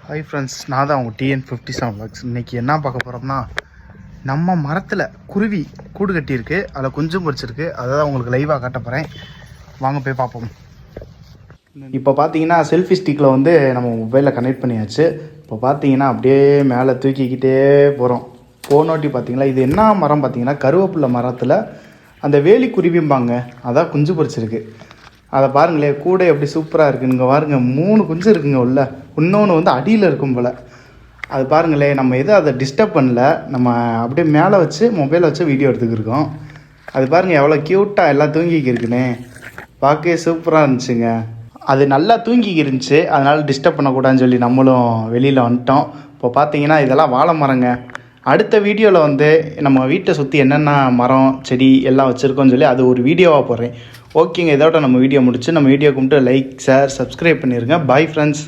Hi friends, நான் தான் உங்கள் TN57 Vlogs. இன்றைக்கி என்ன பார்க்க போகிறோம்னா, நம்ம மரத்தில் குருவி கூடு கட்டியிருக்கு, அதில் கொஞ்சம் பொரிச்சிருக்கு. அதை தான் உங்களுக்கு லைவாக காட்ட போகிறேன். வாங்க போய் பார்ப்போம். இப்போ பார்த்தீங்கன்னா செல்ஃபி ஸ்டிக்கில் வந்து நம்ம மொபைலில் கனெக்ட் பண்ணியாச்சு. இப்போ பார்த்தீங்கன்னா அப்படியே மேலே தூக்கிக்கிட்டே போகிறோம். போனோட்டி பார்த்தீங்களா, இது என்ன மரம் பார்த்தீங்கன்னா கருவேப்பிலை மரத்தில் அந்த வேலி குருவிம்பாங்க, அதான் குஞ்சு பொரிச்சிருக்கு. அதை பாருங்களேன், கூடை எப்படி சூப்பராக இருக்குங்க. பாருங்க, 3 குஞ்சு இருக்குங்க உள்ள. இன்னொன்று வந்து அடியில் இருக்கும் போல். அது பாருங்களேன், நம்ம எதுவும் அதை டிஸ்டர்ப் பண்ணல. நம்ம அப்படியே மேலே வச்சு மொபைலை வச்சு வீடியோ எடுத்துக்கிருக்கோம். அது பாருங்கள் எவ்வளோ க்யூட்டாக எல்லாம் தூங்கிக்கிருக்குன்னு. பார்க்கவே சூப்பராக இருந்துச்சுங்க. அது நல்லா தூங்கிக்கிருந்துச்சு, அதனால் டிஸ்டர்ப் பண்ணக்கூடாதுன்னு சொல்லி நம்மளும் வெளியில் வந்துட்டோம். இப்போ பார்த்தீங்கன்னா இதெல்லாம் வாழை மரங்க. அடுத்த வீடியோவில் வந்து நம்ம வீட்டை சுற்றி என்னென்ன மரம் செடி எல்லாம் வச்சுருக்கோன்னு சொல்லி அது ஒரு வீடியோவாக போடுறேன். ஓகேங்க, இதோட நம்ம வீடியோ முடிச்சு நம்ம வீடியோ கும்பிட்டு லைக், ஷேர், சப்ஸ்கிரைப் பண்ணிடுங்க. Bye friends.